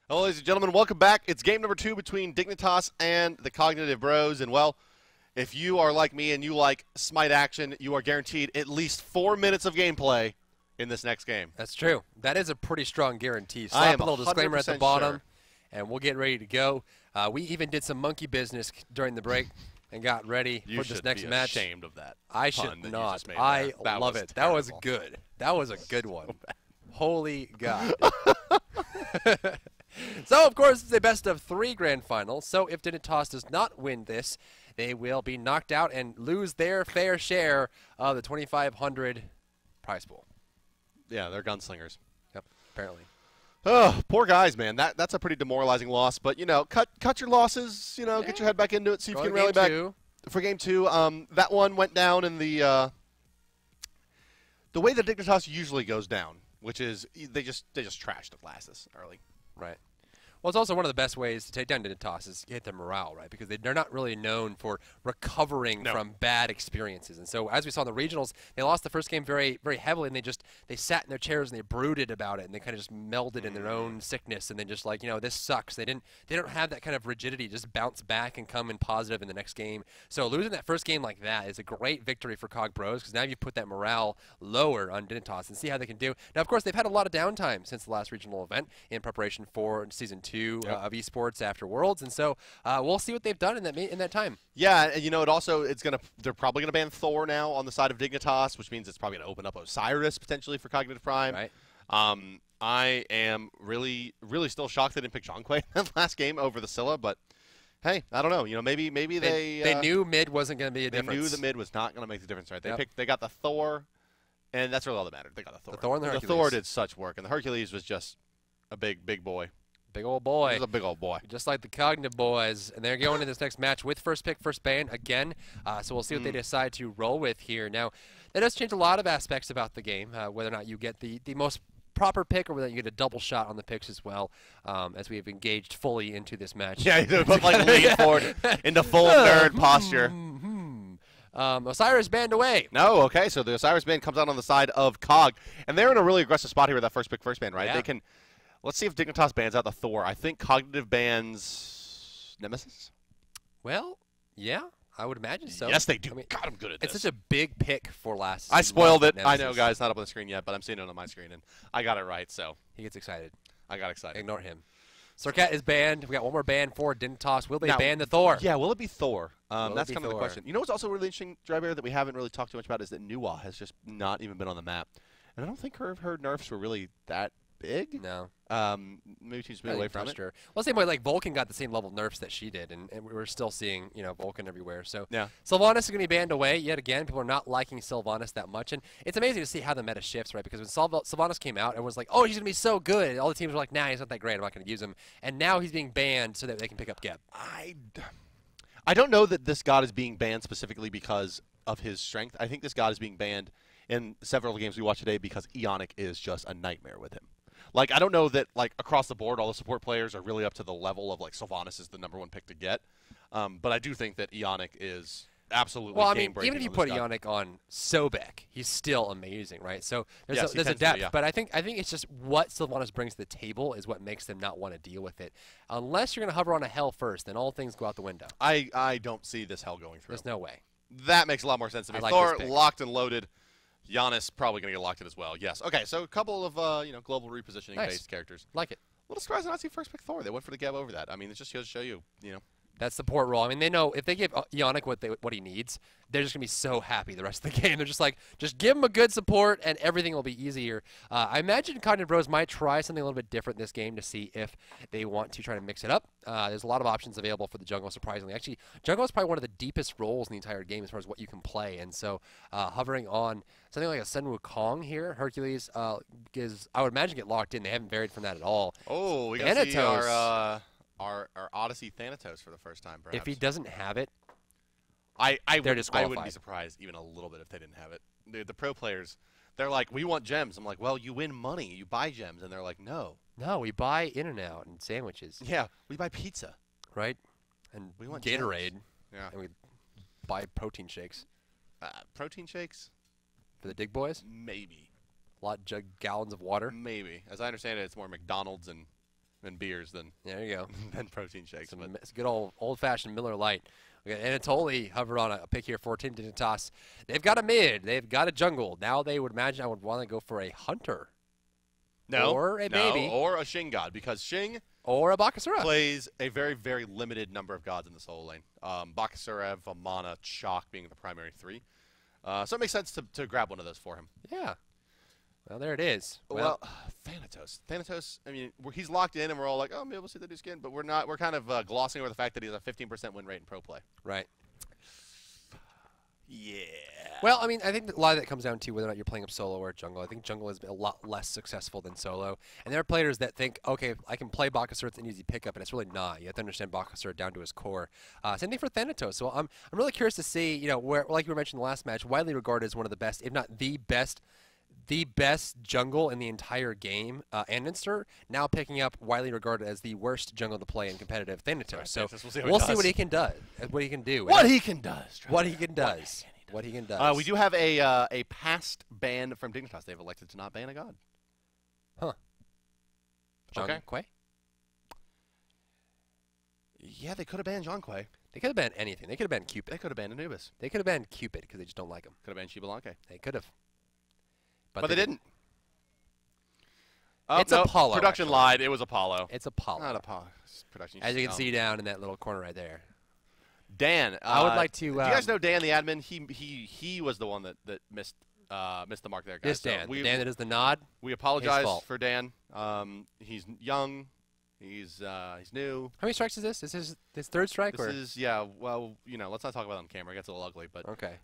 Hello, ladies and gentlemen. Welcome back. It's game number 2 between Dignitas and the Cognitive Bros. And, well, if you are like me and you like Smite action, you are guaranteed at least 4 minutes of gameplay in this next game. That's true. That is a pretty strong guarantee. I am Slap a little disclaimer at the bottom, sure. and we'll get ready to go. We even did some monkey business during the break and got ready for this next match. You should be ashamed of that. I should not. I love it. That was good. That was a good one. Holy God. So, of course, it's a best-of-3 grand final. So if Dignitas does not win this, they will be knocked out and lose their fair share of the 2,500 prize pool. Yeah, they're gunslingers. Yep, apparently. Oh, poor guys, man. That's a pretty demoralizing loss. But, you know, cut your losses. You know, get your head back into it. See if you can rally back for game 2. That one went down in the way that Dignitas usually goes down, which is they just trashed Atlasis early. Right. Well, it's also one of the best ways to take down Dignitas is hit their morale, right? Because they're not really known for recovering from bad experiences. And so, as we saw in the regionals, they lost the first game very, very heavily, and they sat in their chairs and they brooded about it, and they kind of just melded in their own sickness, and then just like, you know, this sucks. They don't have that kind of rigidity, just bounce back and come in positive in the next game. So losing that first game like that is a great victory for Cog Bros, because now you've put that morale lower on Dignitas and see how they can do. Now, of course, they've had a lot of downtime since the last regional event in preparation for Season 2 of esports after Worlds, and so we'll see what they've done in that time. Yeah, and you know, they're probably gonna ban Thor now on the side of Dignitas, which means it's probably gonna open up Osiris potentially for Cognitive Prime. Right. I am really still shocked they didn't pick Zhonghui in that last game over the Scylla, but hey, I don't know. You know, maybe they knew mid wasn't gonna be a difference. They knew the mid was not gonna make the difference, right? Yep. They got the Thor, and that's really all that mattered. They got the Thor. The Thor and the Hercules. The Thor did such work, and the Hercules was just a big boy. Big old boy. He's a big old boy. Just like the Cognitive boys. And they're going into this next match with first pick, first ban again. So we'll see what they decide to roll with here. Now, that does change a lot of aspects about the game, whether or not you get the most proper pick or whether you get a double shot on the picks as well, as we have engaged fully into this match. Yeah, you put like lean forward into full nerd posture. Osiris banned away. No, okay, so the Osiris ban comes out on the side of Cog. And they're in a really aggressive spot here with that first pick, first ban, right? Yeah. They can... Let's see if Dignitas bans out the Thor. I think Cognitive bans Nemesis. Well, yeah, I would imagine so. Yes, they do. I mean, God, I'm good at this. It's such a big pick for last. I spoiled it. Nemesis. I know, guys, not up on the screen yet, but I'm seeing it on my screen, and I got it right, so. He gets excited. I got excited. Ignore him. Sorkat is banned. We got one more ban for Dignitas. Will they Now, ban the Thor? Yeah, will it be Thor? That's kind of Thor? the question. You know what's also really interesting, Drybear, that we haven't really talked too much about is that Nuwa has just not even been on the map. And I don't think her nerfs were really that big. No. Maybe she's been away from it. Sure. Well, same way, like Vulcan got the same level of nerfs that she did, and we're still seeing, you know, Vulcan everywhere. So yeah, Sylvanas is going to be banned away yet again. People are not liking Sylvanas that much, and it's amazing to see how the meta shifts, right? Because when Sylvanas came out, everyone was like, "Oh, he's going to be so good." All the teams were like, "Nah, he's not that great. I'm not going to use him." And now he's being banned so that they can pick up Geb. I don't know that this god is being banned specifically because of his strength. I think this god is being banned in several of the games we watched today because Ionic is just a nightmare with him. Like, I don't know that, like, across the board, all the support players are really up to the level of, like, Sylvanas is the #1 pick to get. But I do think that Ionic is absolutely well, I mean, game-breaking. even if you put Ionic on Sobek, he's still amazing, right? So there's Yes, a depth, but I think it's just what Sylvanas brings to the table is what makes them not want to deal with it. Unless you're going to hover on a Hell first, then all things go out the window. I don't see this Hell going through. There's no way. That makes a lot more sense to me. I like Thor, this pick. locked and loaded. Giannis probably going to get locked in as well. Yes. Okay, so a couple of global repositioning-based characters. Like it. A little surprised to not see first pick Thor. They went for the Geb over that. I mean, it just goes to show you, That's support role. I mean, they know if they give Ionic what he needs, they're just going to be so happy the rest of the game. They're just like, just give him a good support and everything will be easier. I imagine Cognitive Bros might try something a little bit different this game to see if they want to try to mix it up. There's a lot of options available for the jungle, surprisingly. Actually, jungle is probably one of the deepest roles in the entire game as far as what you can play. And so hovering on something like a Sun Wukong here, Hercules, I would imagine, get locked in. They haven't varied from that at all. Oh, we got to see our Odyssey Thanatos for the first time, perhaps. If he doesn't have it, I disqualified. wouldn't be surprised even a little bit if they didn't have it. The pro players, they're like, we want gems. I'm like, well, you win money. You buy gems. And they're like, no. No, we buy In-N-Out and sandwiches. Yeah, we buy pizza. Right? And we want Gatorade. Gems. Yeah. And we buy protein shakes. Protein shakes? For the dig boys? Maybe. A lot of gallons of water? Maybe. As I understand it, it's more McDonald's and and beers than There you go. than protein shakes. Some, But it's good old-fashioned Miller Lite. Okay, Anatoly hovered on a pick here for Team Dignitas. They've got a mid. They've got a jungle. Now they would imagine I would want to go for a hunter. no, Or a baby. or a Shing god, because Shing Or a Bakasura. plays a very, very limited number of gods in the solo lane. Bakasurev, Amana, Chok being the primary 3. So it makes sense to grab one of those for him. Yeah. Well, there it is. Well, Thanatos. Thanatos, I mean, he's locked in, and we're all like, oh, maybe we'll see the new skin, but we're not. We're kind of glossing over the fact that he has a 15% win rate in pro play. right. Yeah. Well, I mean, I think a lot of that comes down to whether or not you're playing up solo or jungle. I think jungle has been a lot less successful than solo. And there are players that think, okay, I can play Bakasura, it's an easy pickup, and it's really not. You have to understand Bakasura down to his core. Same thing for Thanatos. So I'm really curious to see, you know, where, like you were mentioning in the last match, widely regarded as one of the best, if not the best jungle in the entire game, Anminster, now picking up widely regarded as the worst jungle to play in competitive Thanatos. Right, so we'll see what he can do. What he can do. What he can does. What he can does. What he can does. We do have a past ban from Dignitas. They've elected to not ban a god. Huh. John Okay. Quay? Yeah, they could have banned John Quay. They could have banned anything. They could have banned Cupid. They could have banned Anubis. They could have banned Cupid because they just don't like him. Could have banned Shibalanke. They could have. But they didn't. It's Apollo, Production actually. lied. It was Apollo. It's Apollo. Not Apollo. It's production. As you can see down in that little corner right there. Dan. I would like to. Do you guys know Dan, the admin? He was the one that missed the mark there, guys. This Dan. The Dan that is the nod. We apologize fault. for Dan. He's young. He's new. How many strikes is this? Is this his third strike? This or? is, yeah, well, you know, let's not talk about it on camera. It gets a little ugly. But Okay.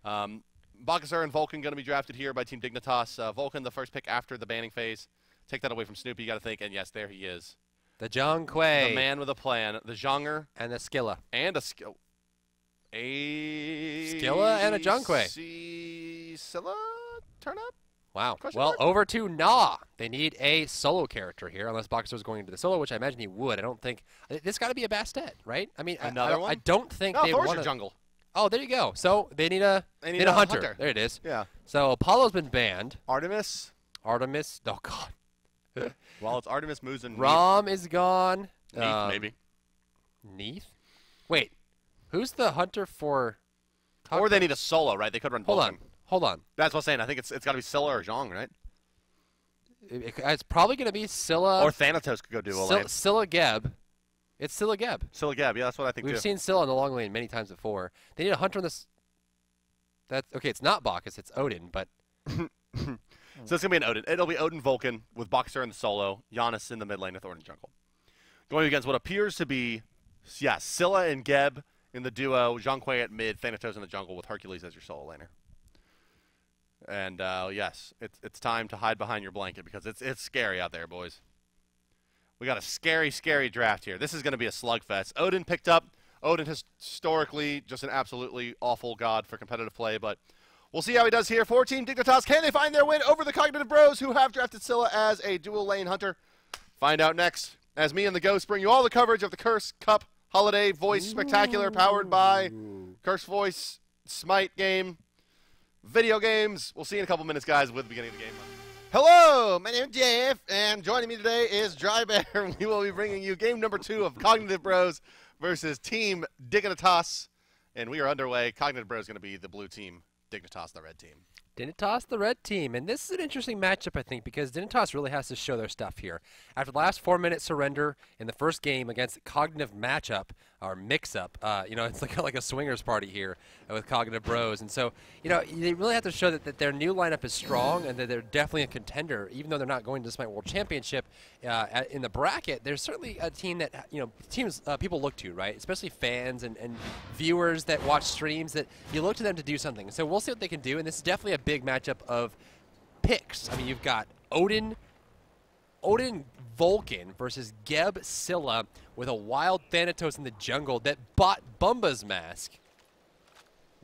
Bakasura and Vulcan going to be drafted here by Team Dignitas. Vulcan, the first pick after the banning phase. Take that away from Snoopy, you got to think. And yes, there he is. The John Quay. The man with a plan. The Zhonger. And the Skilla. And a skill. A Skilla and a John Quay. Scylla turn up? Wow. Question Well, mark? over to Na. They need a solo character here, unless Bakasura's going into the solo, which I imagine he would. I don't think. This got to be a Bastet, right? I mean, Another one? I don't think No, they Thor's want your to. jungle. Oh, there you go. So they need a They need a hunter. There it is. Yeah. So Apollo's been banned. Artemis. Artemis. Oh God. Well, it's Artemis, Moose, and Rom is gone. Neath, maybe. Neath? Wait. Who's the hunter for? Or they need a solo, right? They could run Hold Vulcan. on. Hold on. That's what I'm saying. I think it's got to be Scylla or Zhong, right? It's probably going to be Scylla. Or Thanatos could go dual lane. Scylla Geb. It's Scylla Geb. Scylla Gab, yeah, that's what I think We've too. seen Scylla in the long lane many times before. They need a hunter on this. That's okay. It's not Bacchus. It's Odin. But So it's going to be an Odin. It'll be Odin Vulcan with Boxer in the solo, Giannis in the mid lane with Odin jungle. Going against what appears to be, yeah, Scylla and Geb in the duo, Zhang Kui at mid, Thanatos in the jungle with Hercules as your solo laner. And yes, it's time to hide behind your blanket because it's scary out there, boys. We got a scary, scary draft here. This is going to be a slugfest. Odin picked up. Odin historically just an absolutely awful god for competitive play, but we'll see how he does here for Team Dignitas. Can they find their win over the Cognitive Bros who have drafted Scylla as a dual lane hunter? Find out next as me and the Ghost bring you all the coverage of the Curse Cup Holiday Voice Spectacular powered by Curse Voice Smite game. Video games. We'll see you in a couple minutes, guys, with the beginning of the game. Hello, my name is Jeff, and joining me today is Dry Bear. We will be bringing you game number 2 of Cognitive Bros versus Team Dignitas, and we are underway. Cognitive Bros is going to be the blue team, Dignitas the red team. Dignitas the red team, and this is an interesting matchup, I think, because Dignitas really has to show their stuff here. After the last 4-minute surrender in the first game against Cognitive matchup, or mix-up, you know, it's like a swingers party here with Cognitive Bros, and so, you know, they really have to show that their new lineup is strong and that they're definitely a contender, even though they're not going to the Smite World Championship in the bracket. There's certainly a team that, you know, people look to, right? Especially fans and viewers that watch streams that you look to them to do something. So we'll see what they can do, and this is definitely a big matchup of picks. I mean, you've got Odin Vulcan versus Geb Scylla with a wild Thanatos in the jungle that bought Bumba's mask.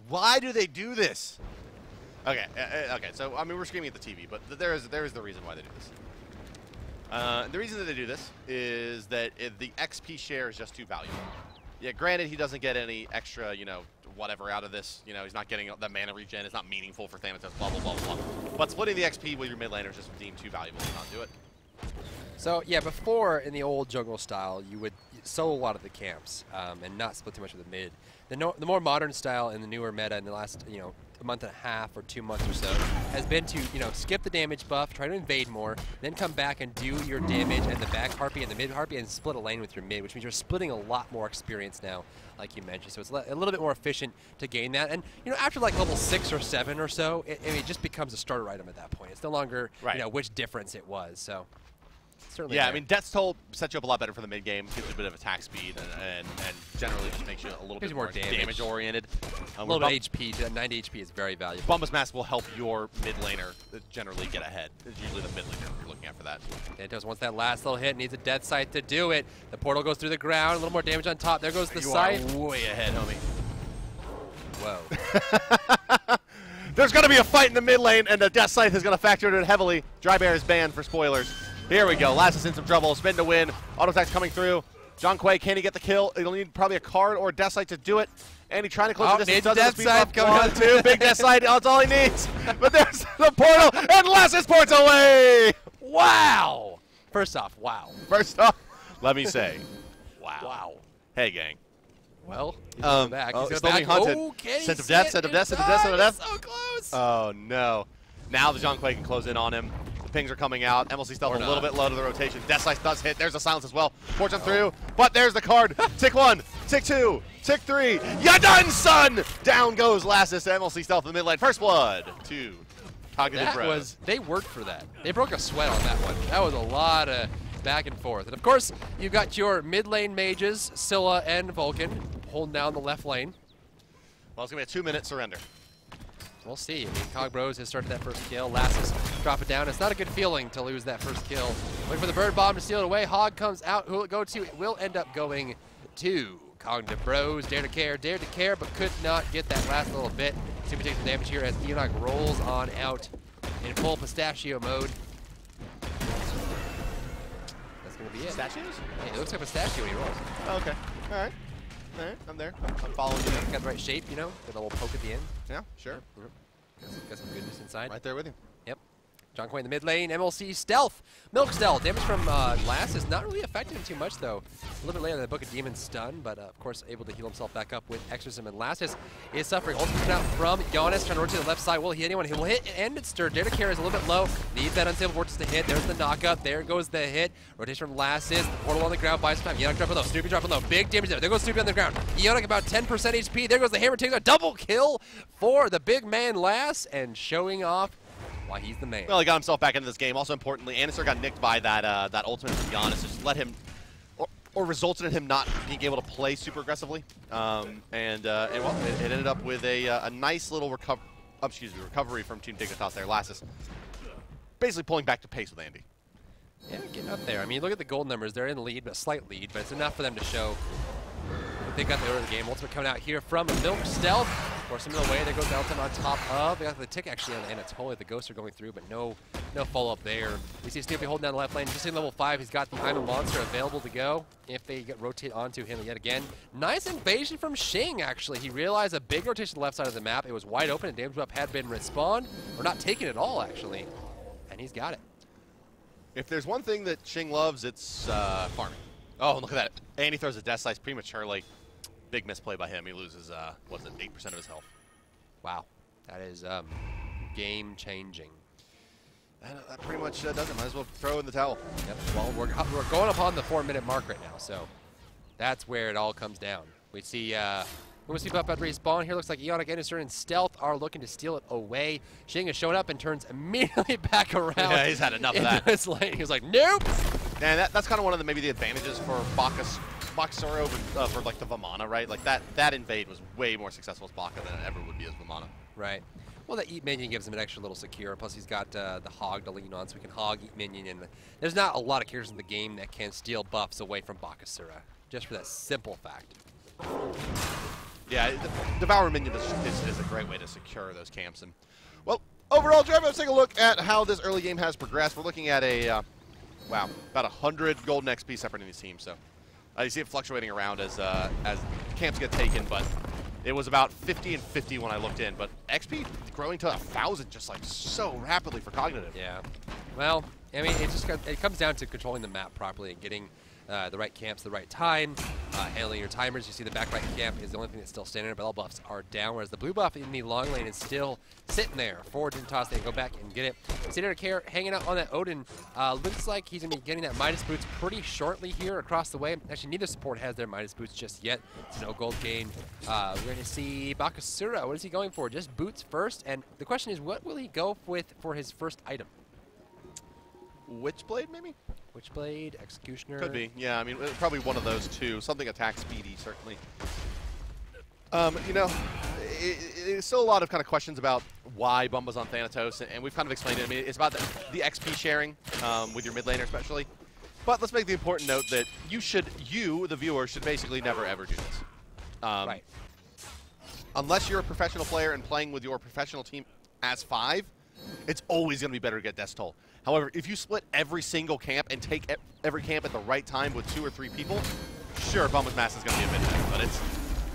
Why do they do this? Okay, so, I mean, we're screaming at the TV, but there is the reason why they do this. The reason that they do this is that the XP share is just too valuable. Yeah, granted, he doesn't get any extra, you know, whatever out of this. You know, he's not getting the mana regen. It's not meaningful for Thanatos, blah, blah, blah, blah. But splitting the XP with your mid laner is just deemed too valuable to not do it. So yeah, before in the old jungle style, you would solo a lot of the camps and not split too much with the mid. The more modern style in the newer meta in the last a month and a half or 2 months or so has been to skip the damage buff, try to invade more, then come back and do your damage and the back harpy and the mid harpy and split a lane with your mid, which means you're splitting a lot more experience now, like you mentioned. So it's a little bit more efficient to gain that. And after like level 6 or 7 or so, it just becomes a starter item at that point. It's no longer which difference it was. So. Yeah, I mean, Death's Toll sets you up a lot better for the mid game, gives you a bit of attack speed, and generally just makes you a little bit more damage oriented. A little bit HP, 90 HP is very valuable. Bumba's Mask will help your mid laner generally get ahead. It's usually the mid laner you're looking at for that. Santos wants that last little hit, needs a death sight to do it. The portal goes through the ground, a little more damage on top. There goes the sight. You are way ahead, homie. Whoa. There's going to be a fight in the mid lane, and the death scythe is going to factor into it heavily. Dry Bear is banned for spoilers. Here we go. Last is in some trouble. Spin to win. Auto attack's coming through. John Quay, can he get the kill? He'll need probably a card or a death sight to do it. And he's trying to close the distance. Death sight coming on. 2. Big death sight. That's all he needs. But there's the portal, and Lassus ports away. Wow. First off, wow. First off, let me say, wow. Wow. Hey, gang. Well, he's going back. He's still being hunted. Scent of death, scent of death, scent of death, scent of death. So close. Oh, no. Now the John Quay can close in on him. Pings are coming out. MLC stealth a little bit low to the rotation. Death Slice does hit. There's a silence as well. Fortune through, but there's the card. Tick 1, tick 2, tick 3. You done, son! Down goes Lassus. MLC stealth in the mid lane. First blood to Cognitive Bros. They worked for that. They broke a sweat on that one. That was a lot of back and forth. And of course, you've got your mid lane mages, Scylla and Vulcan, holding down the left lane. Well, it's going to be a 2-minute surrender. We'll see. I mean, Cog Bros has started that first kill. Lassus drop it down. It's not a good feeling to lose that first kill. Waiting for the bird bomb to steal it away. Hog comes out. Who will it go to? It will end up going to Cognitive Bros. Dared to care, but could not get that last little bit. See if he takes the damage here as Enoch rolls on out in full pistachio mode. That's going to be it. Pistachios? Yeah, it looks like pistachio when he rolls. Oh, okay. All right. All right. I'm there. I'm following you. Got the right shape, Got a little poke at the end. Yeah, sure. Got some goodness inside. Right there with you. Yep. John Quay in the mid lane. MLC stealth. Milk stealth. Damage from Lass is not really affecting him too much, though. A little bit later than the Book of Demons stun, but of course able to heal himself back up with Exorcism. And Lassus is suffering. Ultimate out from Giannis, trying to rotate to the left side. Will he hit anyone? He will hit and it's stirred. Dare to care is a little bit low. Needs that unstable vortex to hit. There's the knockup. There goes the hit. Rotation from Lassus. The portal on the ground buys some time. Enoch dropping low. Snoopy dropping low. Big damage there. There goes Snoopy on the ground. Enoch about 10% HP. There goes the hammer. Takes a double kill for the big man Lass and showing off why he's the man. Well, he got himself back into this game. Also importantly, Anister got nicked by that ultimate from Giannis. Just let him, or resulted in him not being able to play super aggressively. Well, it ended up with a nice little recovery from Team Dignitas there. Lassus basically pulling back to pace with Andy. Yeah, getting up there. I mean, look at the gold numbers. They're in the lead, but a slight lead, but it's enough for them to show what they got the order of the game. Ultimate coming out here from Milk Stealth. Force him in the way. There goes Elton on top of. They got the tick actually on Anatoly. The ghosts are going through, but no follow-up there. We see Snoopy holding down the left lane. Just in level 5, he's got the I'm a Monster available to go if they rotate onto him yet again. Nice invasion from Shing, actually. He realized a big rotation to the left side of the map. It was wide open, and damage up had been respawned, or not taken at all, actually. And he's got it. If there's one thing that Shing loves, it's farming. Oh, look at that. And he throws a Death Slice prematurely. Big misplay by him. He loses, what is it, 8% of his health. Wow. That is game-changing. That pretty much does it. Might as well throw in the towel. Yep. Well, we're going upon the 4-minute mark right now, so that's where it all comes down. We see Buff about to respawn here. Looks like Eonic, Anister, and Stealth are looking to steal it away. Shing is showing up and turns immediately back around. Yeah, he's had enough of that. His lane. He was like, nope. And that's kind of one of the advantages for Bacchus over like the Vamana, right? Like that invade was way more successful as Bacca than it ever would be as Vamana. Right. Well, that Eat Minion gives him an extra little secure. Plus, he's got the Hog to lean on, so he can Hog Eat Minion. And there's not a lot of characters in the game that can steal buffs away from Bacchusura, just for that simple fact. Yeah, Devour Minion is a great way to secure those camps. And well, overall, Trevor, let's take a look at how this early game has progressed. We're looking at a wow, about 100 golden XP separating these teams. So you see it fluctuating around as camps get taken, but it was about 50 and 50 when I looked in. But XP growing to 1,000 just like so rapidly for Cognitive. Yeah. Well, I mean, it comes down to controlling the map properly and getting the right camps, the right time, handling your timers. You see the back right camp is the only thing that's still standing there, but all buffs are down, whereas the blue buff in the long lane is still sitting there. Forward and toss, they can go back and get it. Cedar Care hanging out on that Odin. Looks like he's going to be getting that Midas boots pretty shortly here across the way. Actually, neither support has their Midas boots just yet. It's no gold gain. We're going to see Bakasura. What is he going for? Just boots first, and the question is, what will he go with for his first item? Witchblade, maybe? Witchblade, Executioner. Could be, yeah. I mean, probably one of those two. Something attack speedy, certainly. You know, it's still a lot of kind of questions about why Bumba's on Thanatos, and we've kind of explained it. I mean, it's about the XP sharing with your mid laner, especially. But let's make the important note that you, the viewer, should basically never ever do this. Right. Unless you're a professional player and playing with your professional team as 5, it's always going to be better to get Death Toll. However, if you split every single camp and take every camp at the right time with 2 or 3 people, sure, Bumba's Mass is going to be a bit better. But it's,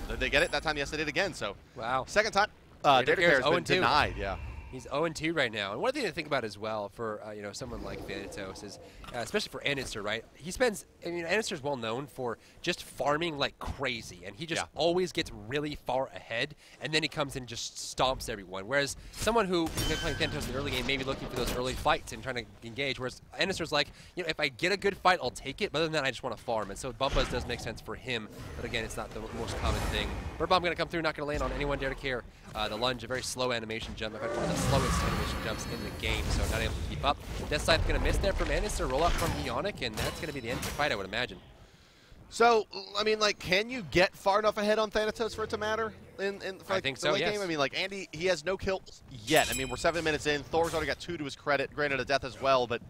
did they get it? That time, yes, they did again. So, wow. Second time, Data Care has been 0-2. denied. Yeah. He's 0-2 right now. And one thing to think about as well for you know, someone like Thanatos is, especially for Anister, right? He spends, I mean, Anister's well known for just farming like crazy, and he just always gets really far ahead, and then he comes in and just stomps everyone. Whereas someone who has been playing Thanatos in the early game may be looking for those early fights and trying to engage, whereas Anister's like, you know, if I get a good fight, I'll take it, but other than that, I just want to farm. And so Bumba's does make sense for him, but again, it's not the most common thing. Bird Bomb going to come through, not going to land on anyone, Dare to Care. The lunge, a very slow animation jump. In fact, one of the slowest animation jumps in the game, so not able to keep up. Death Scythe going to miss there from Anister, roll up from Ionic, and that's going to be the end of the fight, I would imagine. So, I mean, like, can you get far enough ahead on Thanatos for it to matter? For, like, I think so, late yes. game? I mean, like, Andy, he has no kills yet. I mean, we're 7 minutes in. Thor's already got 2 to his credit, granted a death as well, but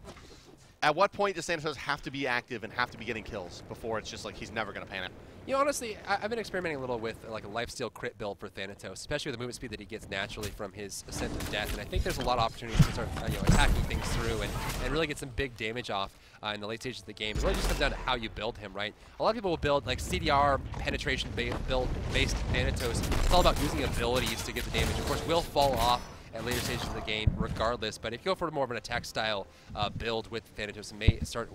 at what point does Thanatos have to be active and have to be getting kills before it's just like he's never going to pan it? You know, honestly, I've been experimenting a little with like a lifesteal crit build for Thanatos, especially with the movement speed that he gets naturally from his Ascent of Death, and I think there's a lot of opportunities to start you know, attacking things through and really get some big damage off in the late stages of the game. It really just comes down to how you build him, right? A lot of people will build like CDR penetration build-based Thanatos. It's all about using abilities to get the damage. Of course, will fall off at later stages of the game regardless, but if you go for more of an attack style build with Thanatos, it may start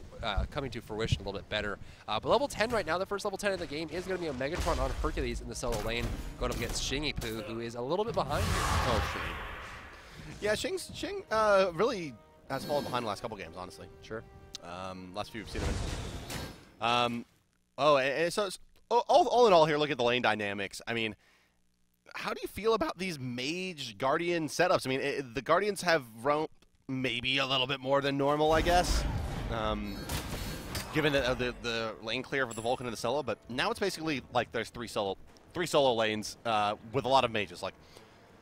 coming to fruition a little bit better. But level 10 right now, the first level 10 of the game is going to be a Megatron on Hercules in the solo lane, going up against Shingy-Poo, who is a little bit behind here. Oh, Shingy. Yeah, Shing really has fallen behind the last couple games, honestly. Sure. Last few we've seen him in. And so all in all here, look at the lane dynamics. I mean, how do you feel about these Mage Guardian setups? I mean, the Guardians have roamed maybe a little bit more than normal, I guess, given the lane clear of the Vulcan and the solo. But now it's basically like there's three solo lanes with a lot of mages. Like,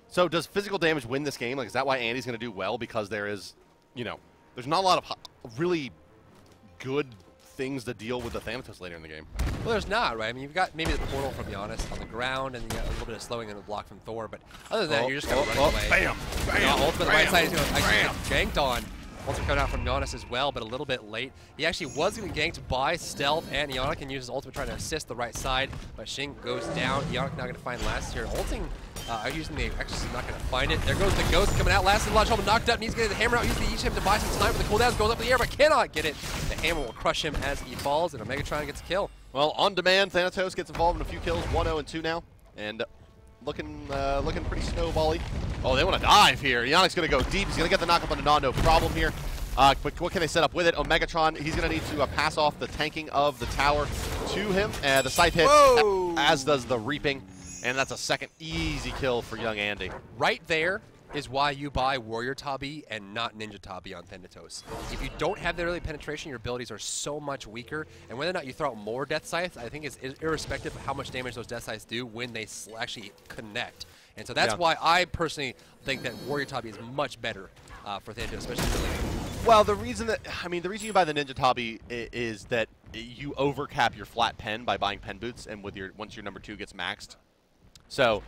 so does physical damage win this game? Like, is that why Andy's going to do well? Because there is, you know, there's not a lot of really good things to deal with the Thanatos later in the game. Well, there's not, right? I mean, you've got maybe the portal from Giannis on the ground, and you got a little bit of slowing and a block from Thor, but other than that, you're just going to run away. Bam! Bam! Ultimate the right side is going to actually get ganked on. Ultimate coming out from Giannis as well, but a little bit late. He actually was going to be ganked by Stealth, and Ionic can use his ultimate trying to assist the right side, but Xing goes down. Ionic not going to find last here. Ulting, using the Exorcism, not going to find it. There goes the Ghost coming out. Last launch home knocked up, needs to get the hammer out. Use the Ichim to buy some time, but the cooldowns goes up in the air, but cannot get it. The hammer will crush him as he falls, and a Megatron gets a kill. Well, on demand, Thanatos gets involved in a few kills, 1-0 and 2 now, and looking pretty snowbally. Oh, they want to dive here. Ionic's going to go deep. He's going to get the knock up on the Nod, no problem here. But what can they set up with it? Oh, Megatron, he's going to need to pass off the tanking of the tower to him. The Scythe hits, as does the Reaping, and that's a second easy kill for young Andy. Right there is why you buy Warrior Tabi and not Ninja Tabi on Thanatos. If you don't have the early penetration, your abilities are so much weaker, and whether or not you throw out more Death Scythes, I think is irrespective of how much damage those Death Scythes do when they actually connect. And so that's why I personally think that Warrior Tabi is much better for Thanatos, especially early. Well, the reason you buy the Ninja Tabi is that you overcap your flat pen by buying pen boots, and once your number 2 gets maxed. So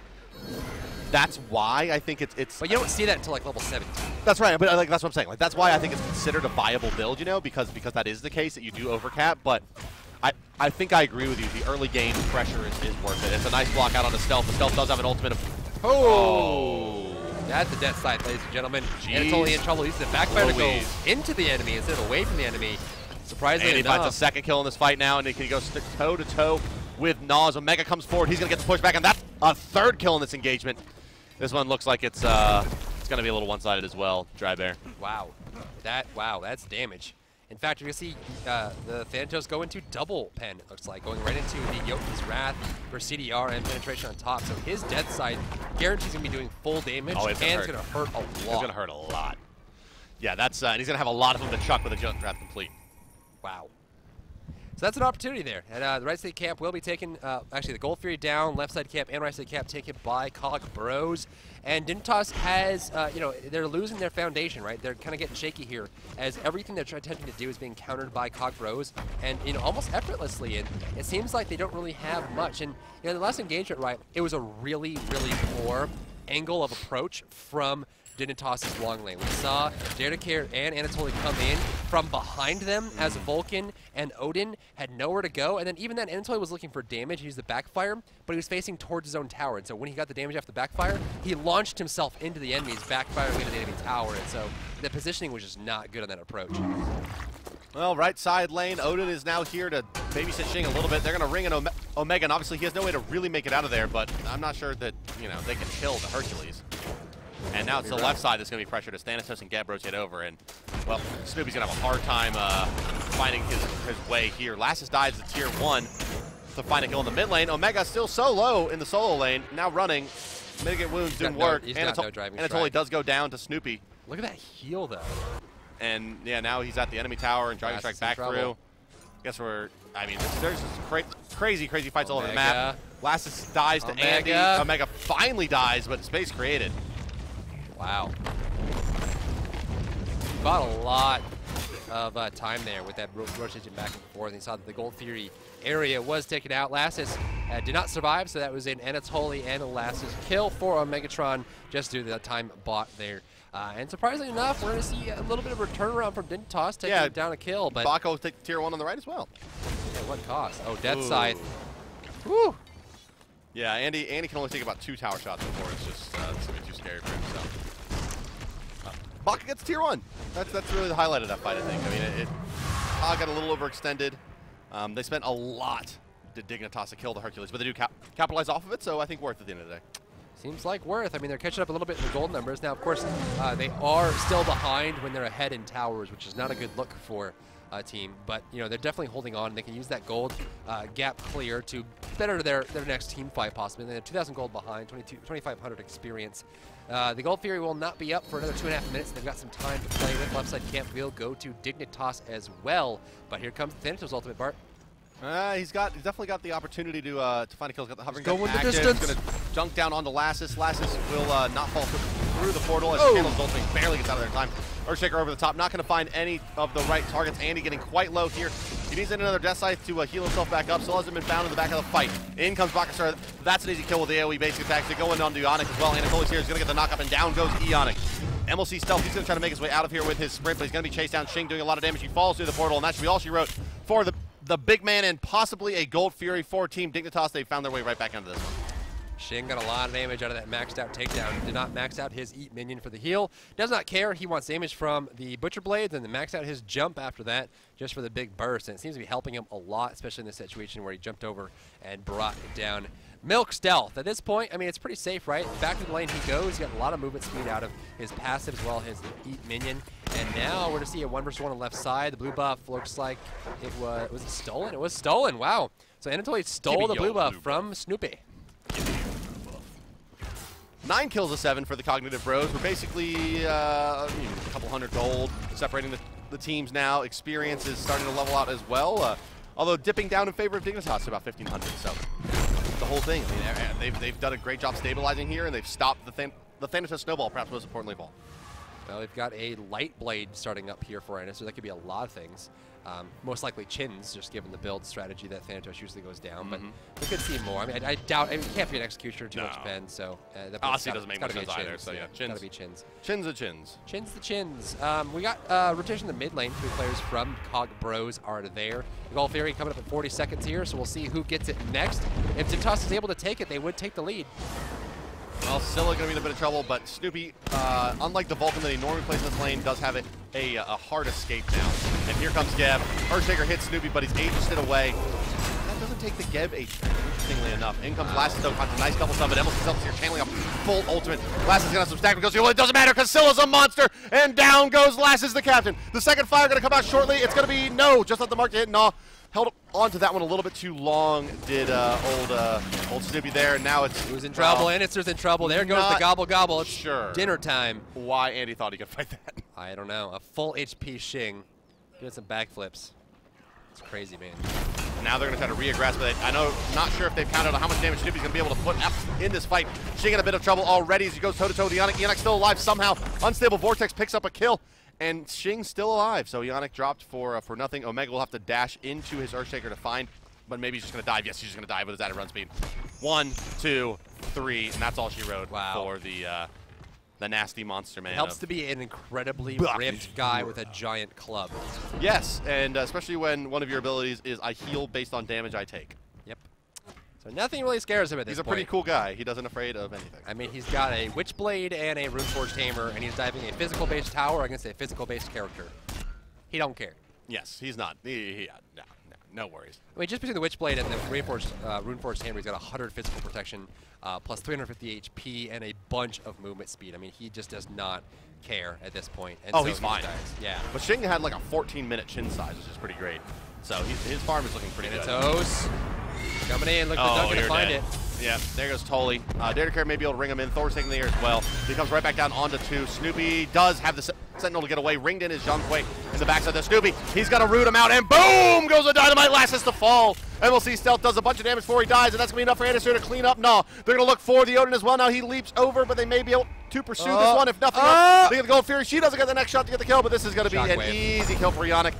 that's why I think it's. But you don't see that until like level 17. That's right, but like that's what I'm saying. Like that's why I think it's considered a viable build, you know, because that is the case that you do overcap. But I think I agree with you. The early game pressure is worth it. It's a nice block out on the Stealth. The Stealth does have an ultimate. That's the death side, ladies and gentlemen. Jeez. And it's only in trouble. Using the backfire to go Louise. into the enemy instead of away from the enemy. Surprisingly And he enough. finds a second kill in this fight now, and he can go toe-to-toe with Nas. Omega comes forward. He's going to get the pushback, and that's a third kill in this engagement. This one looks like it's going to be a little one-sided as well, Dry Bear. Wow. That's damage. In fact, you're going to see the Thanatos go into double pen, it looks like, going right into the Yoki's Wrath for CDR and penetration on top. So his death side guarantees going to be doing full damage, and it's going to hurt a lot. It's going to hurt a lot. Yeah, that's and he's going to have a lot of them to chuck with a Yoki's Wrath complete. Wow. So that's an opportunity there. And the right side camp will be taken, actually the Gold Fury down, left side camp and right side camp taken by Cog Bros. And Dignitas has, they're losing their foundation, right? They're kind of getting shaky here as everything they're attempting to do is being countered by Cog Bros and, almost effortlessly. And it seems like they don't really have much. And, the last engagement, right, it was a really, really poor angle of approach from Dignitas' long lane. We saw Dare and Anatoly come in from behind them as Vulcan and Odin had nowhere to go. And then even then, Anatoly was looking for damage. He used the backfire, but he was facing towards his own tower. And so when he got the damage off the backfire, he launched himself into the enemy's backfire into the enemy tower. And so the positioning was just not good on that approach. Well, right side lane, Odin is now here to babysit Shing a little bit. They're going to ring an Omega, and obviously he has no way to really make it out of there, but I'm not sure that, they can kill the Hercules. And now it's the left side that's going to be pressured as Thanatos and Gab rotate over. And, well, Snoopy's going to have a hard time finding his way here. Lassus dies at tier 1 to find a kill in the mid lane. Omega still so low in the solo lane. Now running. Mitigate wounds didn't work. Anatoly does go down to Snoopy. Look at that heal, though. And, yeah, now he's at the enemy tower and driving strike back through. Guess there's crazy fights all over the map. Lassus dies to Andy. Omega finally dies, but space created. Wow. Bought a lot of time there with that rotation back and forth. And you saw that the Gold Fury area was taken out. Lassus did not survive, so that was an Anatoly and a Lassus kill for Megatron just due to the time bought there. And surprisingly enough, we're going to see a little bit of a turnaround from Dignitas taking down a kill. But Baco take tier 1 on the right as well. At what cost? Oh, Death Scythe. Woo! Yeah, Andy can only take about 2 tower shots before it's just it's a bit too scary for him. So Baca gets tier 1. That's really the highlight of that fight, I think. I mean, got a little overextended. They spent a lot to Dignitas to kill the Hercules, but they do capitalize off of it, so I think worth it at the end of the day. Seems like worth. I mean, they're catching up a little bit in the gold numbers. Now, of course, they are still behind when they're ahead in towers, which is not a good look for a team. But, they're definitely holding on. They can use that gold gap clear to better their next team fight, possibly. They have 2,000 gold behind, 2,500 experience. The Gold Fury will not be up for another 2.5 minutes. They've got some time to play with. Left side camp will go to Dignitas as well. But here comes Thanatos' ultimate, Bart. He's definitely got the opportunity to find a kill. He's got the hovering gun active. He's going to junk down onto Lassus. Lassus will not fall through the portal as Candle's ultimate barely gets out of there in time. Earthshaker over the top, not going to find any of the right targets. Andy getting quite low here. He needs another Death Scythe to heal himself back up. Still hasn't been found in the back of the fight. In comes Bakasura. That's an easy kill with the AoE basic attacks. They go in onto Ionic as well. Anatoly's here. He's going to get the knock up, and down goes Ionic. MLC stealth. He's going to try to make his way out of here with his sprint, but he's going to be chased down. Shing doing a lot of damage. He falls through the portal, and that should be all she wrote for the big man and possibly a Gold Fury for Team Dignitas. They found their way right back into this one. Shing got a lot of damage out of that maxed out takedown. Did not max out his Eat minion for the heal. Does not care. He wants damage from the Butcher Blades and then max out his jump after that just for the big burst. And it seems to be helping him a lot, especially in this situation where he jumped over and brought down Milk Stealth. At this point, I mean, it's pretty safe, right? Back to the lane he goes. He got a lot of movement speed out of his passive as well as his Eat minion. And now we're going to see a 1v1 on the left side. The blue buff looks like it was it stolen? It was stolen. Wow. So Anatoly stole the blue buff from Snoopy. 9 kills to 7 for the Cognitive Bros. We're basically a couple hundred gold separating the teams now. Experience is starting to level out as well, although dipping down in favor of Dignitas to about 1,500. So the whole thing, I mean, they've done a great job stabilizing here, and they've stopped the Thanatos snowball, perhaps most importantly of all. Well, they've got a light blade starting up here for Anna, so that could be a lot of things. Most likely chins, just given the build strategy that Thanatos usually goes down. But we could see more. I mean, I doubt. I mean, it can't be an executioner too much pen. So Aussie doesn't make much sense either. So yeah, chins. Gotta be chins. Chins the chins. Chins the chins. We got rotation in the mid lane. 2 players from Cog Bros are there. The Gold Fury coming up at 40 seconds here, so we'll see who gets it next. If Dignitas is able to take it, they would take the lead. Well, Scylla going to be in a bit of trouble, but Snoopy, unlike the Vulcan that he normally plays in this lane, does have a hard escape now. And here comes Geb. Earthshaker hits Snoopy, but he's aegis it away. That doesn't take the Geb H, interestingly enough. In comes Lassus, though, finds a nice double summon. Emerald himself is here channeling a full ultimate. Lassus going to have some stack because well, it doesn't matter because Scylla's a monster, and down goes Lassus, the captain. The second fire going to come out shortly. It's going to be no, just let the mark to hit. Nah. Held on to that one a little bit too long, did old Snoopy there, and now it's... Who's in trouble? Anister's in trouble. There goes the gobble gobble. It's sure dinner time. Why Andy thought he could fight that. I don't know. A full HP Shing. Doing some backflips. It's crazy, man. Now they're going to try to re-aggress, but I know, not sure if they've counted on how much damage Snoopy's going to be able to put up in this fight. Shing in a bit of trouble already as he goes toe-to-toe with Ionic. Ionic's still alive somehow. Unstable Vortex picks up a kill. And Shing's still alive, so Ionic dropped for nothing. Omega will have to dash into his Earthshaker to find, but maybe he's just going to dive. Yes, he's just going to dive with his added run speed. 1, 2, 3, and that's all she rode for the nasty monster man. It helps to be an incredibly ripped guy with a giant club. Yes, and especially when one of your abilities is I heal based on damage I take. Yep. So nothing really scares him at this point. He's a point. pretty cool guy. He doesn't afraid of anything. I mean, he's got a Witchblade and a Runeforged Hammer, and he's diving a physical-based tower against a physical-based character. He don't care. Yes, he's not. No worries. I mean, just between the Witchblade and the Runeforged Hammer, he's got 100 physical protection, plus 350 HP, and a bunch of movement speed. I mean, he just does not care at this point. And so he's fine. Yeah. But Shing had like a 14-minute chin size, which is pretty great. So his farm is looking pretty good. It's coming in, look, not gonna find it. Yeah, there goes Tully. Dare to Care may be able to ring him in. Thor's taking the air as well. He comes right back down onto 2. Snoopy does have the Sentinel to get away. Ringed in is Zhonghui in the backside of Snoopy. He's gonna root him out, and boom goes the dynamite. Lassus to fall. MLC Stealth does a bunch of damage before he dies, and that's gonna be enough for Anderson to clean up. No, they're gonna look for the Odin as well. Now he leaps over, but they may be able to pursue this one. If nothing else, they get the Gold Fury. She doesn't get the next shot to get the kill, but this is gonna be an easy kill for Ionic.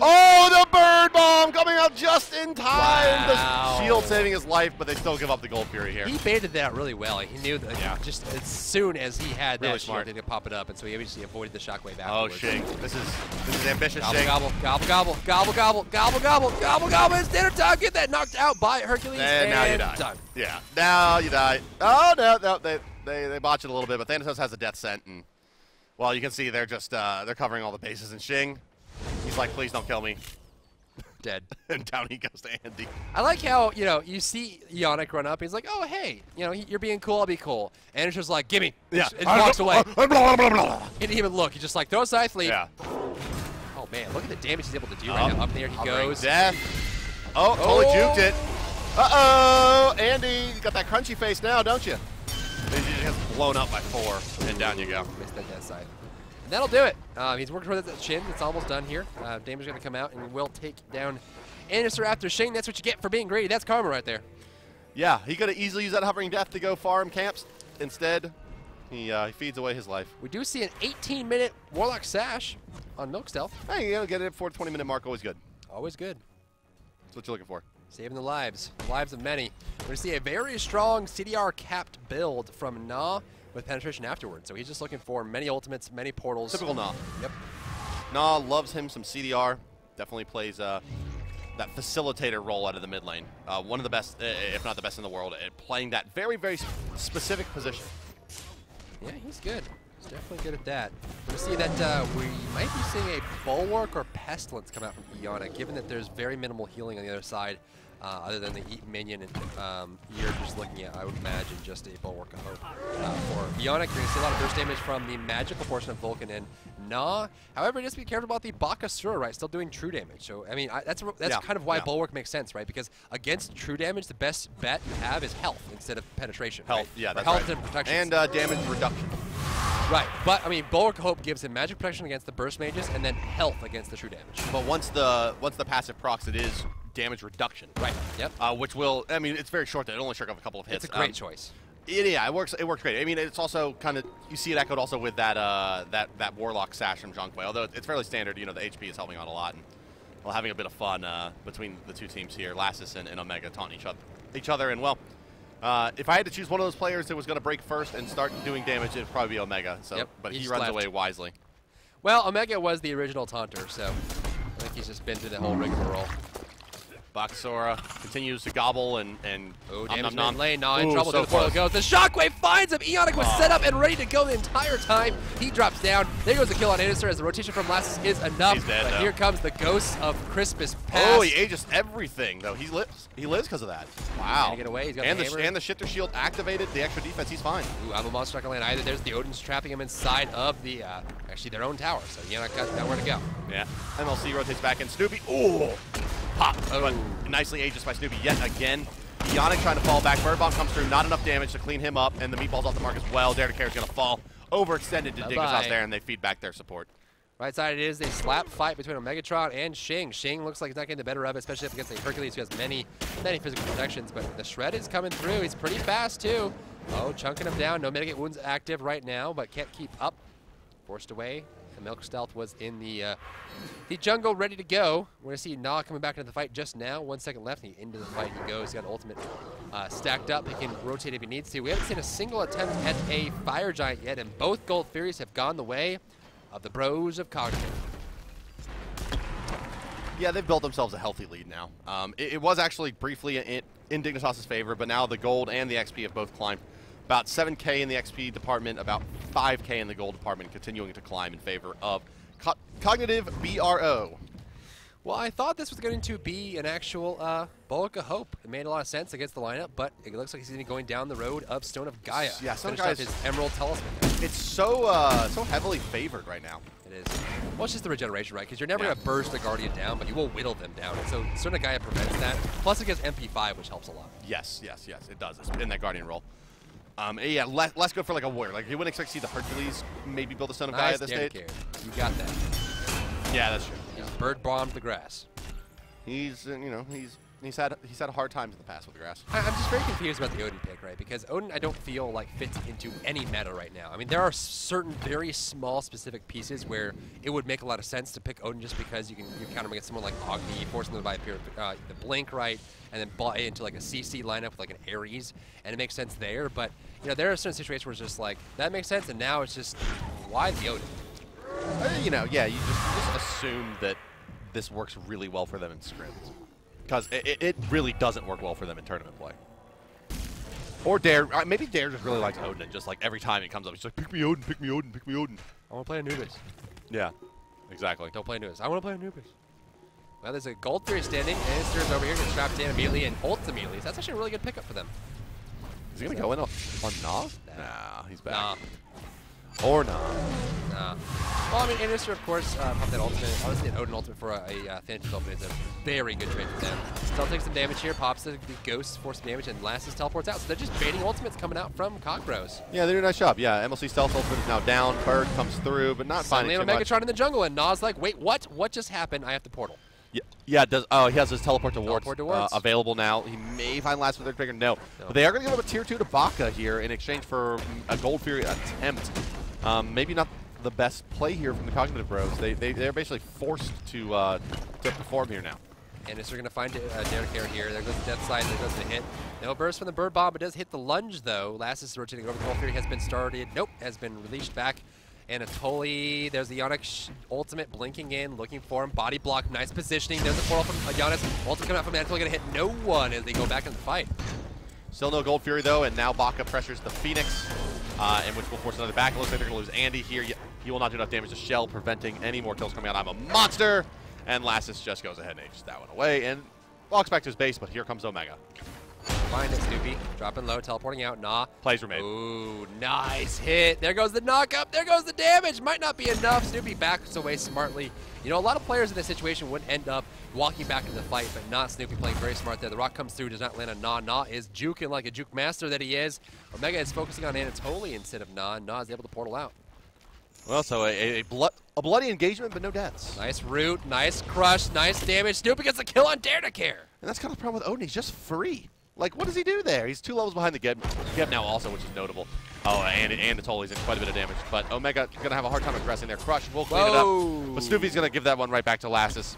Oh, the bird bomb coming out just in time. The shield saving his life, but they still give up the Gold Fury here. He baited that really well. He knew that just as soon as he had that smart. shield, he could pop it up, and so he obviously avoided the shockwave afterwards. Oh, Shing. This is ambitious, gobble, Shing. Gobble, gobble, gobble, gobble, gobble, gobble, gobble, gobble, gobble. It's dinner time. Get that knocked out by Hercules, and now you die. Done. Yeah, now you die. Oh, no, they botch it a little bit, but Thanatos has a death scent, and, well, you can see they're just, they're covering all the bases, and Shing, he's like, please don't kill me. Dead. And down he goes to Andy. I like how, you see Ionic run up. He's like, oh, hey, you're being cool, I'll be cool. And it's just like, gimme. Yeah. And he walks away. He didn't even look. He's just like, throw a side sleep. Yeah. Oh, man, look at the damage he's able to do right now. Up there he goes. Death. Oh, totally juked it. Uh-oh. Andy, you got that crunchy face now, don't you? He just gets blown up by 4, and down you go. Missed that death side. And that'll do it. He's working for that chin. It's almost done here. Damage going to come out, and will take down Anderson after Shing. That's what you get for being greedy. That's karma right there. Yeah, he could have easily used that hovering death to go farm camps. Instead, he feeds away his life. We do see an 18-minute Warlock Sash on Milk Stealth. Hey, get it for a 20-minute mark. Always good. Always good. That's what you're looking for. Saving the lives of many. We're going to see a very strong CDR capped build from Na with penetration afterwards. So he's just looking for many ultimates, many portals. Typical Na. Yep. Na loves him some CDR. Definitely plays that facilitator role out of the mid lane. One of the best, if not the best in the world, at playing that very, very specific position. Yeah, he's good. He's definitely good at that. We're going to see that we might be seeing a Bulwark or Pestilence come out from Ionic, given that there's very minimal healing on the other side. Other than the Eat Minion, and you're just looking at, I would imagine, just a Bulwark of Hope. For Ionic, you're going to see a lot of burst damage from the magical portion of Vulcan and Na. However, just be careful about the Bakasura, right? Still doing true damage. So, I mean, that's kind of why Bulwark makes sense, right? Because against true damage, the best bet you have is health instead of penetration. Health, right? yeah, that's health right. and protection. And damage reduction. Right, but I mean, Bulwark of Hope gives him magic protection against the burst mages, and then health against the true damage. But once the passive procs, it is damage reduction. Right. Yep. Which will, I mean, it's very short. It only shrug off a couple of hits. It's a great choice. Yeah, it works great. I mean, it's also kind of, you see it echoed also with that that Warlock Sash from Zhonghui. Although it's fairly standard, the HP is helping out a lot, and well, having a bit of fun between the two teams here, Lassus and Omega taunting each other. And well, if I had to choose one of those players that was going to break first and start doing damage, it'd probably be Omega. So, but he runs away wisely. Well, Omega was the original taunter, so I think he's just been through the whole rigmarole. Bakasora continues to gobble and Oh, nom, damage nom, nom. lane, Nah in Ooh, trouble. so The portal close. goes. The shockwave finds him. Eonic was set up and ready to go the entire time. He drops down. There goes the kill on Anisir as the rotation from Lassus is enough. He's dead, but though. here comes the ghosts of Crispus Pass. Oh, he ages everything though. He lives because of that. Wow. Gonna get away. He's got and the hammer. the shifter shield activated. The extra defense. He's fine. Ooh, I'm a monster not gonna land either. There's the Odin's trapping him inside of the actually their own tower. So Eonic got nowhere to go. Yeah. MLC rotates back in. Snoopy. Ooh. Pop. Oh. But nicely ages by Snoopy yet again. Eonic trying to fall back. Bird Bomb comes through. Not enough damage to clean him up. And the meatball's off the mark as well. Dare to Care is going to fall. Overextended to Dignitas there, and they feed back their support. Right side it is a slap fight between Megatron and Shing. Shing looks like he's not getting the better of it, especially up against a Hercules who has many physical protections. But the Shred is coming through. He's pretty fast too. Oh, chunking him down. No mitigate wounds active right now, but can't keep up. Forced away. The Milk Stealth was in the jungle, ready to go. We're going to see Na coming back into the fight just now. 1 second left. Into the fight he goes. He's got ultimate stacked up. He can rotate if he needs to. We haven't seen a single attempt at a Fire Giant yet, and both Gold Furies have gone the way of the bros of Cognitive. Yeah, they've built themselves a healthy lead now. It was actually briefly in Dignitas' favor, but now the gold and the XP have both climbed. About 7K in the XP department, about 5K in the gold department, continuing to climb in favor of Cognitive BRO. Well, I thought this was going to be an actual Bulk of Hope. It made a lot of sense against the lineup, but it looks like he's going to be going down the road of Stone of Gaia. Yeah, Stone of Finished Gaia off his Emerald Talisman. It's so heavily favored right now. It is. Well, it's just the regeneration, right? Because you're never Yeah. going to burst the Guardian down, but you will whittle them down. And so Stone of Gaia prevents that. Plus it gets MP5, which helps a lot. Yes, it does. It's in that Guardian role. Yeah, less good for like a warrior. Like you wouldn't expect to see the Hercules maybe build a Stone of Gaia at this stage. You got that. Yeah, that's true. He's bird bombed the grass. He's he's had hard times in the past with the grass. I'm just very confused about the Odin pick, right? Because Odin, I don't feel like fits into any meta right now. I mean, there are certain very small specific pieces where it would make a lot of sense to pick Odin just because you counter him against someone like Agni, force them to buy the blink, right, and then buy into like a CC lineup with like an Ares, and it makes sense there. But you know, there are certain situations where it's just like that makes sense, and now it's just why the Odin? Yeah, you just assume that this works really well for them in scrims. Because it really doesn't work well for them in tournament play. Or Dare, maybe Dare just really likes Odin, and just like every time he comes up, he's like, pick me Odin, pick me Odin, pick me Odin. I want to play Anubis. Yeah, exactly. Don't play Anubis. I want to play Anubis. Well, there's a Gold Fury standing, and Anisir's over here, gets trapped in immediately and ults immediately. So that's actually a really good pickup for them. Is he going to go in on Na? Nah, he's back. Nah. Or nah. Nah. Well, I mean, Anisir, of course, popped that ultimate. Obviously, an Odin ultimate for a Thanatos ultimate is a very good trade for them. Still takes some damage here, pops the ghosts, force some damage, and Lassus teleports out. So they're just baiting ultimates coming out from Cockbros. Yeah, they do a nice job. Yeah, MLC Stealth ultimate is now down. Bird comes through, but not finding Suddenly, too a much. Megatron in the jungle, and Na's like, wait, what? What just happened? I have to portal. Yeah, it does. Oh, he has his teleport to wards, Teleport to wards. available now. He may find Last with their trigger. No. But they are going to give up a tier 2 to Baka here in exchange for a Gold Fury attempt. Maybe not the best play here from the Cognitive Bros. They're basically forced to perform here now. And they're going to find Dare Care here. There goes the Death Side. There goes the hit. No burst from the Bird Bomb. It does hit the lunge, though. Lassus rotating over. The Gold Fury has been started. Nope, has been released back. Anatoly, there's the Ionic ultimate blinking in, looking for him. Body block, nice positioning. There's a portal from Giannis. Ultimate coming out from Anatoly, gonna hit no one as they go back in the fight. Still no Gold Fury though, and now Baka pressures the Phoenix, in which will force another back. It looks like they're gonna lose Andy here. He will not do enough damage to Shell, preventing any more kills coming out. I'm a monster! And Lassus just goes ahead and ages that one away, and walks back to his base, but here comes Omega. Find it, Snoopy. Dropping low, teleporting out. Nah. Plays were made. Ooh, nice hit. There goes the knock-up. There goes the damage. Might not be enough. Snoopy backs away smartly. You know, a lot of players in this situation would end up walking back into the fight, but not Snoopy playing very smart there. The rock comes through, does not land on Na. Na is juking like a juke master that he is. Omega is focusing on Anatoly instead of Na. Na is able to portal out. Well, so a bloody engagement, but no deaths. Nice root, nice crush, nice damage. Snoopy gets a kill on Dare to Care. And that's kind of the problem with Odin. He's just free. Like, what does he do there? He's 2 levels behind the Geb now also, which is notable. Oh, and Anatoly's in quite a bit of damage. But Omega going to have a hard time aggressing there. Crush will clean it up. But Snoopy's going to give that one right back to Lassus.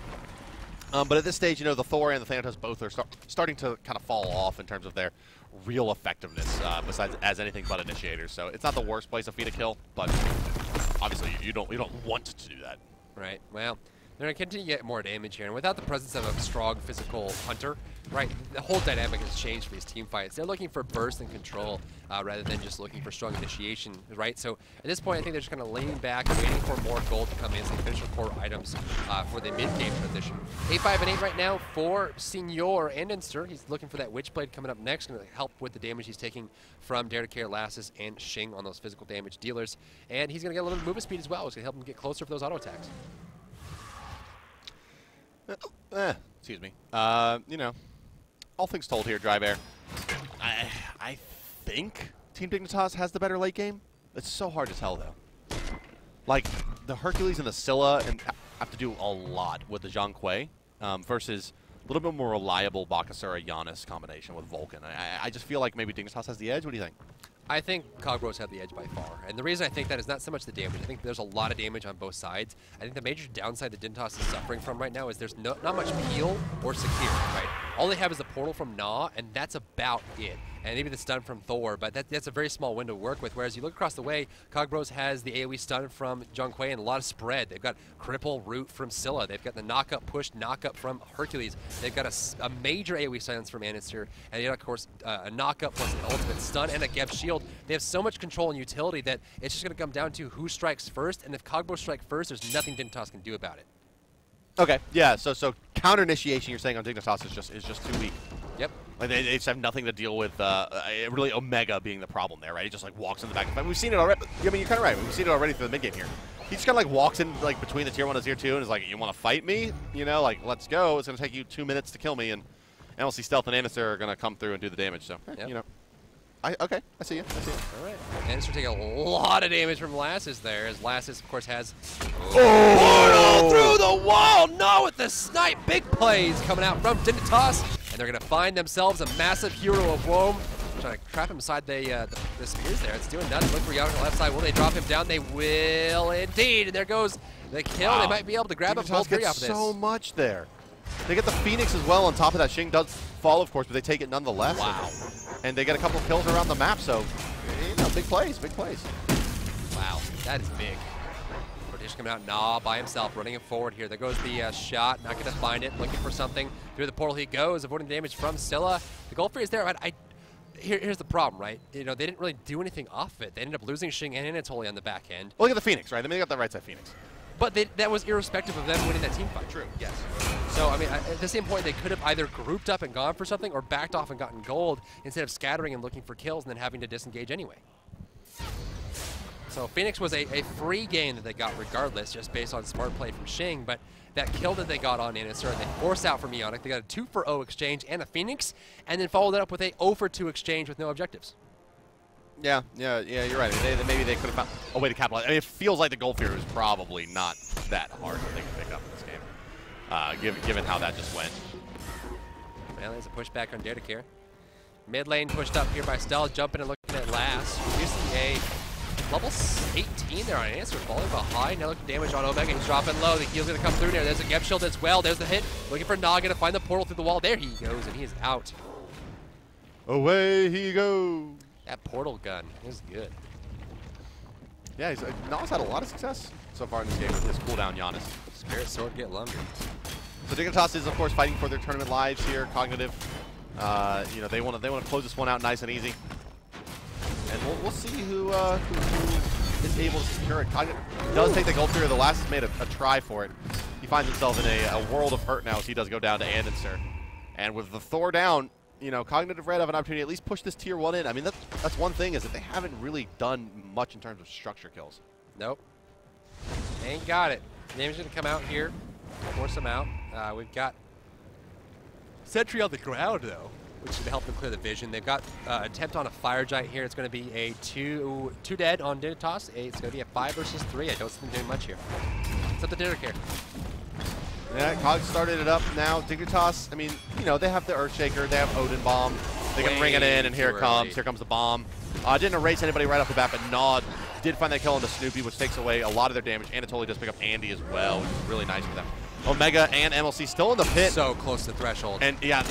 But at this stage, you know, the Thor and the Thanatos both are starting to kind of fall off in terms of their real effectiveness, besides as anything but initiators. So it's not the worst place to feed a kill, but obviously you don't want to do that. Right. Well, They're going to continue to get more damage here, and without the presence of a strong physical hunter, right, the whole dynamic has changed for these team fights. They're looking for burst and control rather than just looking for strong initiation, right? So at this point, I think they're just kind of leaning back and waiting for more gold to come in so they can finish their core items for the mid-game transition. 8-5 and 8 right now for Senior and Inster. He's looking for that Witchblade coming up next, going to help with the damage he's taking from Dare to Care, Lassus, and Shing on those physical damage dealers. And he's going to get a little movement speed as well. It's going to help him get closer for those auto attacks. Excuse me. You know, all things told here, Dry Bear. I think Team Dignitas has the better late game. It's so hard to tell, though. Like, the Hercules and the Scylla have to do a lot with the Zhang Kui versus a little bit more reliable Bakasura-Giannis combination with Vulcan. I just feel like maybe Dignitas has the edge. What do you think? I think Cogbros have the edge by far. And the reason I think that is not so much the damage. I think there's a lot of damage on both sides. I think the major downside that Dignitas is suffering from right now is there's not much peel or secure, right? All they have is the portal from Na, and that's about it. And maybe the stun from Thor, but that's a very small window to work with. Whereas you look across the way, Cogbros has the AoE stun from Zhang Kui and a lot of spread. They've got Cripple Root from Scylla. They've got the knock-up, push, knock-up from Hercules. They've got a major AoE silence from Anister. And you got, of course, a knock-up plus an ultimate stun and a Geb shield. They have so much control and utility that it's just going to come down to who strikes first. And if Cogbros strike first, there's nothing Dignitas can do about it. Okay, yeah, so counter initiation you're saying on Dignitas is just too weak. Yep. Like they just have nothing to deal with really Omega being the problem there, right? He just like walks in the back. I mean, we've seen it already. I mean, you're kind of right. We've seen it already for the mid game here. He just kind of like walks in like between the tier 1 and tier 2 and is like, you want to fight me? You know, like, let's go. It's going to take you 2 minutes to kill me. And MLC Stealth and Anister are going to come through and do the damage. So, yep. You know. Okay, I see you. All right. Anister taking a lot of damage from Lassus there, as Lassus, of course, has portal through the wall. No, with the snipe. Big plays coming out from Dignitas, and they're going to find themselves a massive hero of Rome. Trying to trap him inside the spears there. It's doing nothing. Look for Yano on the left side. Will they drop him down? They will indeed. And there goes the kill. Wow. They might be able to grab a full 3 off of this. So much there. They get the Phoenix as well on top of that. Shing does fall, of course, but they take it nonetheless. Wow. And they get a couple of kills around the map, so, you know, big plays, big plays. Wow, that is big. Rotation coming out, Nah by himself, running it forward here. There goes the shot, not going to find it, looking for something. Through the portal he goes, avoiding damage from Scylla. The gold free is there, right? Here's the problem, right? You know, they didn't really do anything off of it. They ended up losing Shing and Anatoly on the back end. Well, look at the Phoenix, right? I mean, they got the right side Phoenix. But that was irrespective of them winning that team fight. True, yes. So, I mean, at the same point, they could have either grouped up and gone for something or backed off and gotten gold instead of scattering and looking for kills and then having to disengage anyway. So, Phoenix was a free game that they got regardless, just based on smart play from Shing, but that kill that they got on Anister and they forced out from Ionic, they got a 2-for-0 exchange and a Phoenix, and then followed that up with a 0-for-2 exchange with no objectives. Yeah, you're right. Maybe they could have found a way to capitalize. I mean, it feels like the gold fear is probably not that hard that they can pick up in this game, given how that just went. Well, there's a pushback on Dare to Care. Mid lane pushed up here by Stella, jumping and looking at last. Using a level 18 there on Answer, falling behind. Now looking damage on Omega. He's dropping low. The heal's going to come through there. There's a Geb shield as well. There's the hit. Looking for Naga to find the portal through the wall. There he goes, and he is out. Away he goes. That portal gun is good. Yeah, Nag's had a lot of success so far in this game with his cooldown Giannis. Spirit Sword get longer. So Dignitas is, of course, fighting for their tournament lives here. Cognitive, you know, they want to close this one out nice and easy. And we'll see who is able to secure it. Cognitive does take the gold fear. The last has made a try for it. He finds himself in a world of hurt now as he does go down to Andenser. And with the Thor down, you know, Cognitive Red have an opportunity to at least push this tier 1 in. I mean, that's one thing, is that they haven't really done much in terms of structure kills. Nope. Ain't got it. Name's going to come out here, force him out. We've got Sentry on the ground, though, which should help them clear the vision. They've got attempt on a Fire Giant here. It's going to be a two dead on Dignitas. It's going to be a 5 versus 3. I don't see them doing much here. It's up to Dare to Care. Yeah, Cog started it up now. Dignitas, I mean, you know, they have the Earthshaker, they have Odin Bomb. They can bring it in, and here it comes. Here comes the bomb. Didn't erase anybody right off the bat, but Nod did find that kill into Snoopy, which takes away a lot of their damage. Anatoly does pick up Andy as well, which is really nice for them. Omega and MLC still in the pit. So close to threshold. And yeah,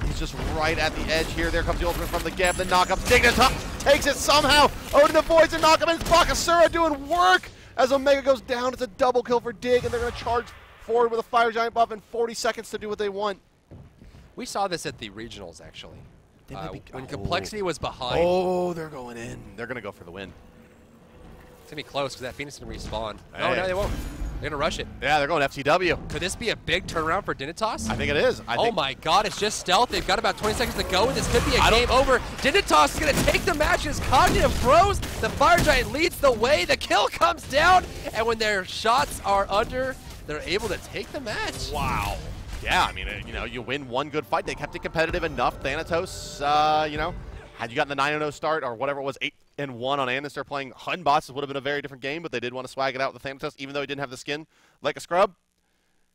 he's just right at the edge here. There comes the ultimate from the Geb, the knockup. Dignitas takes it somehow. Odin avoids the knockup, and it's Bakasura doing work as Omega goes down. It's a double kill for Dig, and they're going to charge forward with a Fire Giant buff and 40 seconds to do what they want. We saw this at the regionals, actually. When Oh. Complexity was behind. Oh, they're going in. They're going to go for the win. It's going to be close because that Phoenix is going to respawn. Hey. No, they won't. They're going to rush it. Yeah, they're going FTW. Could this be a big turnaround for Dignitas? I think it is. Oh my god, it's just stealth. They've got about 20 seconds to go, and this could be a game over. Dignitas is going to take the match as Cognitive Bros. The Fire Giant leads the way. The kill comes down, and when their shots are under, they're able to take the match. Wow. Yeah, I mean, you win one good fight. They kept it competitive enough. Thanatos, had you gotten the 9-0 start or whatever it was, 8-1 on Anister playing Hun bosses would have been a very different game, but they did want to swag it out with the Thanatos, even though he didn't have the skin like a scrub.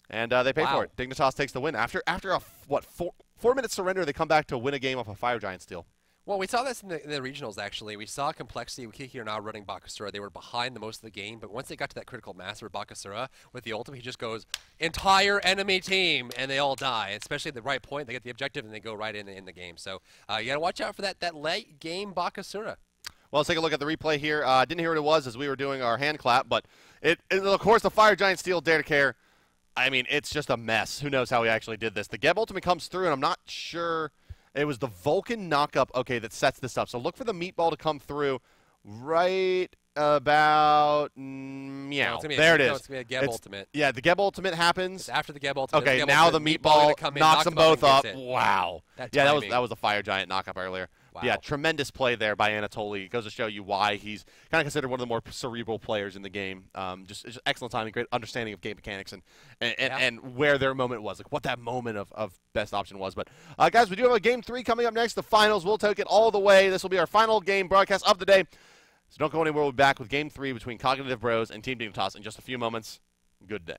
And they paid for it. Dignitas takes the win. After a, 4-minute surrender, they come back to win a game off a Fire Giant steal. Well, we saw this in the regionals, actually. We saw Complexity with Kiki are now running Bakasura. They were behind the most of the game, but once they got to that critical mass with Bakasura, with the ultimate, he just goes, entire enemy team, and they all die. Especially at the right point, they get the objective, and they go right in the game. So you got to watch out for that late game Bakasura. Well, let's take a look at the replay here. Didn't hear what it was as we were doing our hand clap, but of course, the Fire Giant steal, Dare to Care. I mean, it's just a mess. Who knows how he actually did this? The Geb ultimate comes through, and I'm not sure. It was the Vulcan knockup, okay, that sets this up. So look for the meatball to come through right about meow. No, there it is. No, it's going to be a Geb ultimate. Yeah, the Geb ultimate happens. It's after the Geb ultimate. Okay, now the meatball knocks them both up. Wow. Yeah, that was a Fire Giant knockup earlier. Wow. Yeah, tremendous play there by Anatoly. It goes to show you why he's kind of considered one of the more cerebral players in the game. Just excellent timing, great understanding of game mechanics and where their moment was, like what that moment of best option was. But guys, we do have a game 3 coming up next. The finals. We'll take it all the way. This will be our final game broadcast of the day. So don't go anywhere. We'll be back with game 3 between Cognitive Bros and Team Dignitas in just a few moments. Good day.